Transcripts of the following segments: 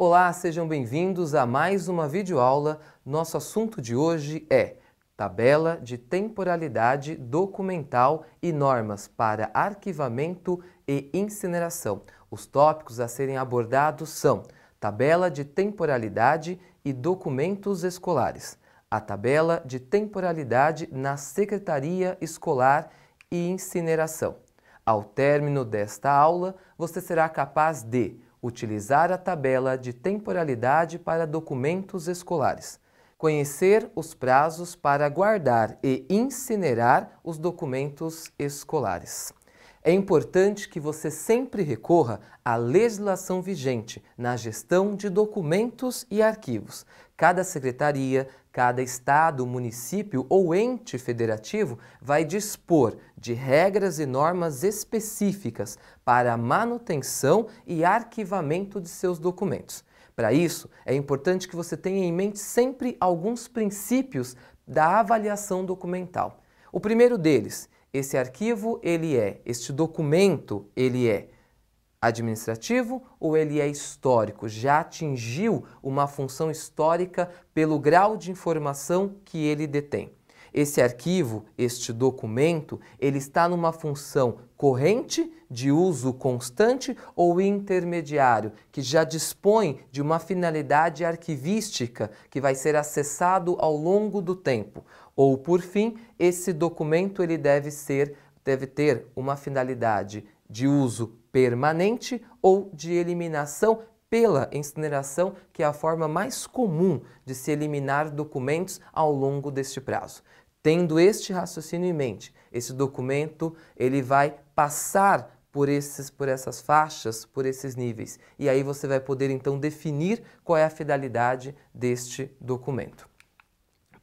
Olá, sejam bem-vindos a mais uma videoaula. Nosso assunto de hoje é tabela de temporalidade documental e normas para arquivamento e incineração. Os tópicos a serem abordados são tabela de temporalidade e documentos escolares, a tabela de temporalidade na secretaria escolar e incineração. Ao término desta aula, você será capaz de utilizar a tabela de temporalidade para documentos escolares, conhecer os prazos para guardar e incinerar os documentos escolares. É importante que você sempre recorra à legislação vigente na gestão de documentos e arquivos. Cada secretaria, cada estado, município ou ente federativo vai dispor de regras e normas específicas para a manutenção e arquivamento de seus documentos. Para isso, é importante que você tenha em mente sempre alguns princípios da avaliação documental. O primeiro deles, este documento, ele é administrativo ou ele é histórico? Já atingiu uma função histórica pelo grau de informação que ele detém? Esse arquivo, este documento, ele está numa função corrente, de uso constante ou intermediário, que já dispõe de uma finalidade arquivística que vai ser acessado ao longo do tempo? Ou, por fim, esse documento ele deve ter uma finalidade de uso permanente ou de eliminação pela incineração, que é a forma mais comum de se eliminar documentos ao longo deste prazo. Tendo este raciocínio em mente, esse documento ele vai passar por essas faixas, por esses níveis. E aí você vai poder então definir qual é a finalidade deste documento.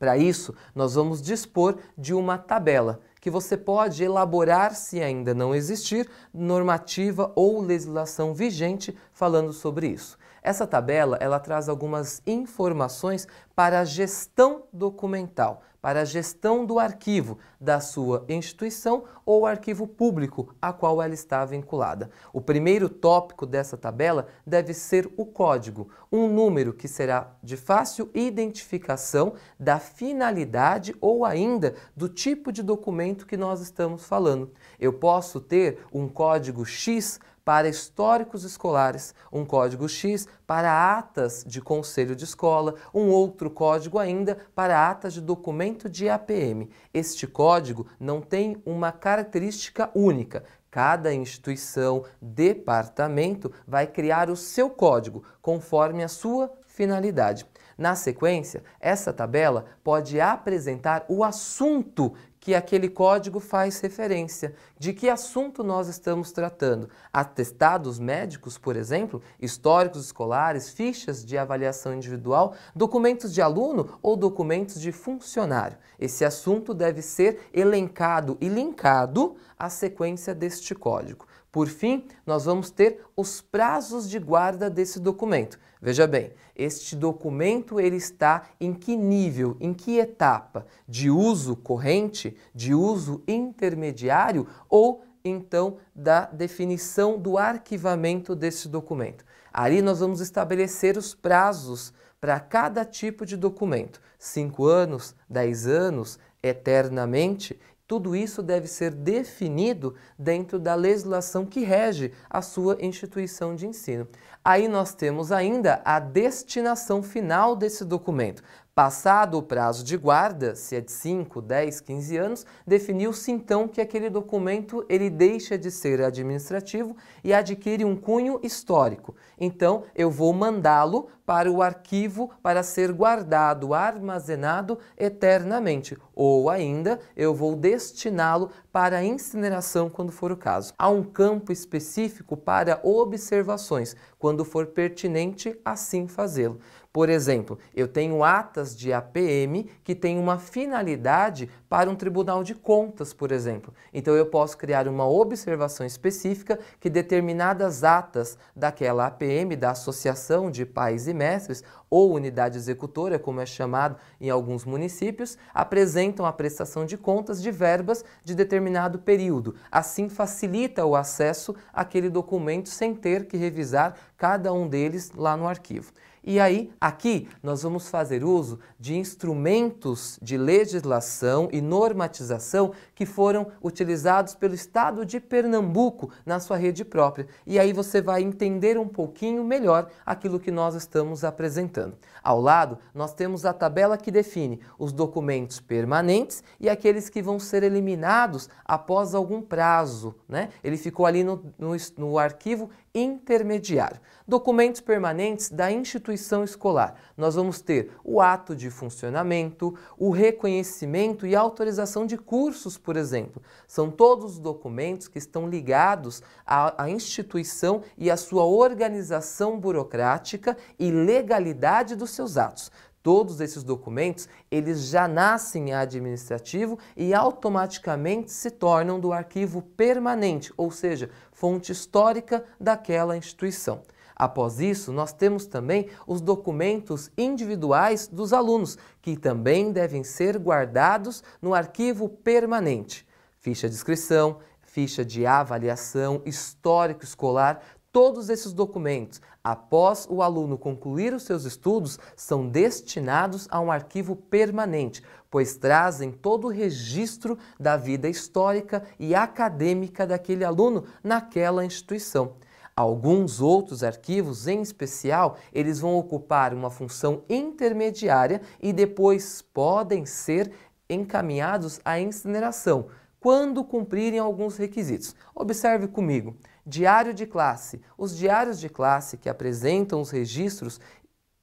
Para isso, nós vamos dispor de uma tabela que você pode elaborar, se ainda não existir, normativa ou legislação vigente falando sobre isso. Essa tabela, ela traz algumas informações para a gestão documental, para a gestão do arquivo da sua instituição ou arquivo público a qual ela está vinculada. O primeiro tópico dessa tabela deve ser o código, um número que será de fácil identificação da finalidade ou ainda do tipo de documento que nós estamos falando. Eu posso ter um código X para históricos escolares, um código X para atas de conselho de escola, um outro código ainda para atas de documento de APM. Este código não tem uma característica única. Cada instituição, departamento vai criar o seu código conforme a sua finalidade. Na sequência, essa tabela pode apresentar o assunto que aquele código faz referência. De que assunto nós estamos tratando? Atestados médicos, por exemplo, históricos escolares, fichas de avaliação individual, documentos de aluno ou documentos de funcionário. Esse assunto deve ser elencado e linkado à sequência deste código. Por fim, nós vamos ter os prazos de guarda desse documento. Veja bem, este documento ele está em que nível, em que etapa? De uso corrente, de uso intermediário ou então da definição do arquivamento desse documento? Ali nós vamos estabelecer os prazos para cada tipo de documento. 5 anos, 10 anos, eternamente. Tudo isso deve ser definido dentro da legislação que rege a sua instituição de ensino. Aí nós temos ainda a destinação final desse documento. Passado o prazo de guarda, se é de 5, 10, 15 anos, definiu-se então que aquele documento ele deixa de ser administrativo e adquire um cunho histórico. Então, eu vou mandá-lo para o arquivo para ser guardado, armazenado eternamente. Ou ainda, eu vou destiná-lo para a incineração quando for o caso. Há um campo específico para observações, quando for pertinente assim fazê-lo. Por exemplo, eu tenho atas de APM que têm uma finalidade para um tribunal de contas, por exemplo. Então eu posso criar uma observação específica que determinadas atas daquela APM, da Associação de Pais e Mestres, ou unidade executora, como é chamado em alguns municípios, apresentam a prestação de contas de verbas de determinado período. Assim facilita o acesso àquele documento sem ter que revisar cada um deles lá no arquivo. E aí, aqui, nós vamos fazer uso de instrumentos de legislação e normatização que foram utilizados pelo Estado de Pernambuco na sua rede própria. E aí você vai entender um pouquinho melhor aquilo que nós estamos apresentando. Ao lado, nós temos a tabela que define os documentos permanentes e aqueles que vão ser eliminados após algum prazo, né? Ele ficou ali no arquivo intermediário. Documentos permanentes da instituição escolar. Nós vamos ter o ato de funcionamento, o reconhecimento e autorização de cursos, por exemplo. São todos os documentos que estão ligados à instituição e à sua organização burocrática e legalidade dos seus atos. Todos esses documentos, eles já nascem administrativo e automaticamente se tornam do arquivo permanente, ou seja, fonte histórica daquela instituição. Após isso, nós temos também os documentos individuais dos alunos, que também devem ser guardados no arquivo permanente. Ficha de inscrição, ficha de avaliação, histórico escolar, todos esses documentos, após o aluno concluir os seus estudos, são destinados a um arquivo permanente, pois trazem todo o registro da vida histórica e acadêmica daquele aluno naquela instituição. Alguns outros arquivos, em especial, eles vão ocupar uma função intermediária e depois podem ser encaminhados à incineração, quando cumprirem alguns requisitos. Observe comigo. Diário de classe. Os diários de classe que apresentam os registros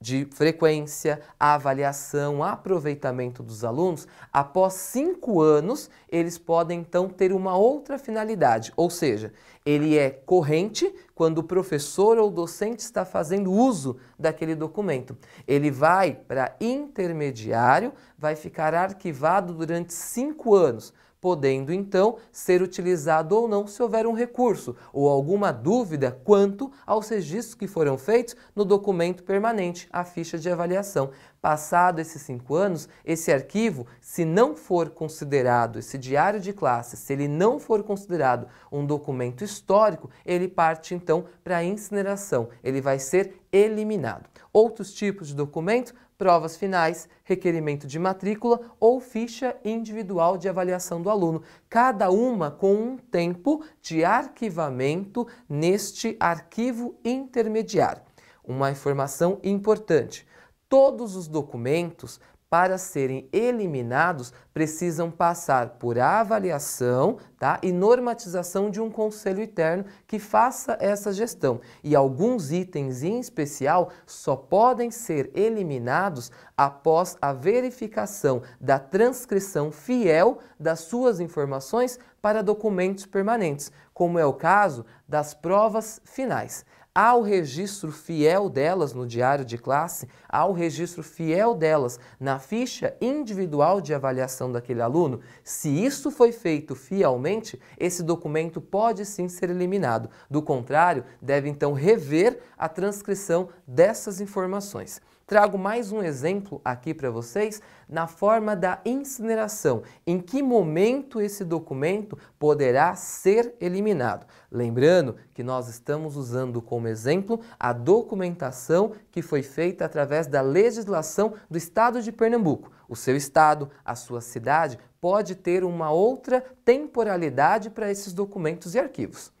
de frequência, avaliação, aproveitamento dos alunos, após 5 anos, eles podem então ter uma outra finalidade, ou seja, ele é corrente quando o professor ou docente está fazendo uso daquele documento. Ele vai para intermediário, vai ficar arquivado durante 5 anos, podendo então ser utilizado ou não se houver um recurso ou alguma dúvida quanto aos registros que foram feitos no documento permanente, a ficha de avaliação. Passado esses 5 anos, esse arquivo, se não for considerado, esse diário de classe, se ele não for considerado um documento histórico, ele parte então para a incineração, ele vai ser eliminado. Outros tipos de documento: provas finais, requerimento de matrícula ou ficha individual de avaliação do aluno, cada uma com um tempo de arquivamento neste arquivo intermediário. Uma informação importante: todos os documentos, para serem eliminados, precisam passar por avaliação, tá? E normatização de um conselho interno que faça essa gestão. E alguns itens em especial só podem ser eliminados após a verificação da transcrição fiel das suas informações para documentos permanentes, como é o caso das provas finais. Há o registro fiel delas no diário de classe, há o registro fiel delas na ficha individual de avaliação daquele aluno. Se isso foi feito fielmente, esse documento pode sim ser eliminado. Do contrário, deve então rever a transcrição dessas informações. Trago mais um exemplo aqui para vocês na forma da incineração. Em que momento esse documento poderá ser eliminado? Lembrando que nós estamos usando como exemplo a documentação que foi feita através da legislação do Estado de Pernambuco. O seu estado, a sua cidade, pode ter uma outra temporalidade para esses documentos e arquivos.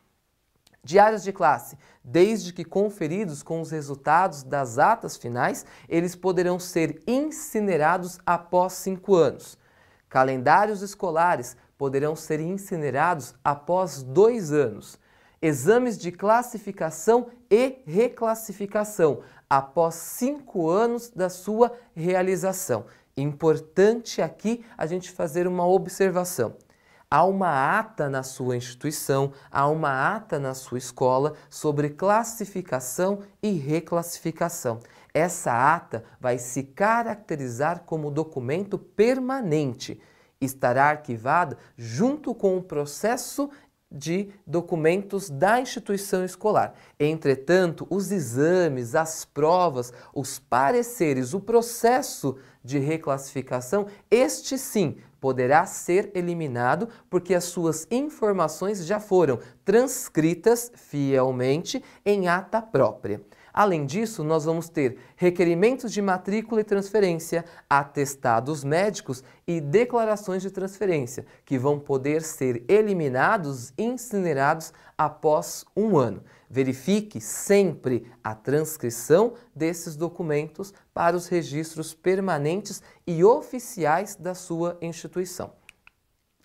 Diários de classe, desde que conferidos com os resultados das atas finais, eles poderão ser incinerados após 5 anos. Calendários escolares poderão ser incinerados após 2 anos. Exames de classificação e reclassificação, após 5 anos da sua realização. Importante aqui a gente fazer uma observação. Há uma ata na sua instituição, há uma ata na sua escola sobre classificação e reclassificação. Essa ata vai se caracterizar como documento permanente. Estará arquivada junto com o processo de documentos da instituição escolar. Entretanto, os exames, as provas, os pareceres, o processo de reclassificação, este sim poderá ser eliminado porque as suas informações já foram transcritas fielmente em ata própria. Além disso, nós vamos ter requerimentos de matrícula e transferência, atestados médicos e declarações de transferência, que vão poder ser eliminados e incinerados após 1 ano. Verifique sempre a transcrição desses documentos para os registros permanentes e oficiais da sua instituição.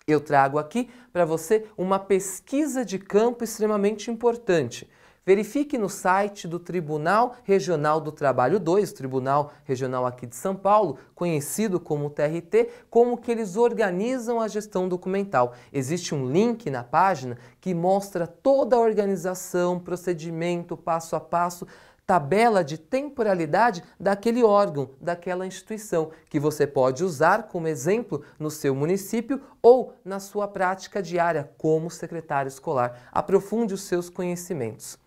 Eu trago aqui para você uma pesquisa de campo extremamente importante. Verifique no site do Tribunal Regional do Trabalho 2, Tribunal Regional aqui de São Paulo, conhecido como TRT, como que eles organizam a gestão documental. Existe um link na página que mostra toda a organização, procedimento, passo a passo, tabela de temporalidade daquele órgão, daquela instituição, que você pode usar como exemplo no seu município ou na sua prática diária como secretário escolar. Aprofunde os seus conhecimentos.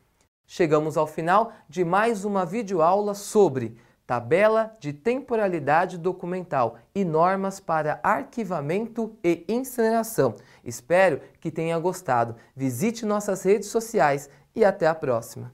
Chegamos ao final de mais uma videoaula sobre tabela de temporalidade documental e normas para arquivamento e incineração. Espero que tenha gostado. Visite nossas redes sociais e até a próxima.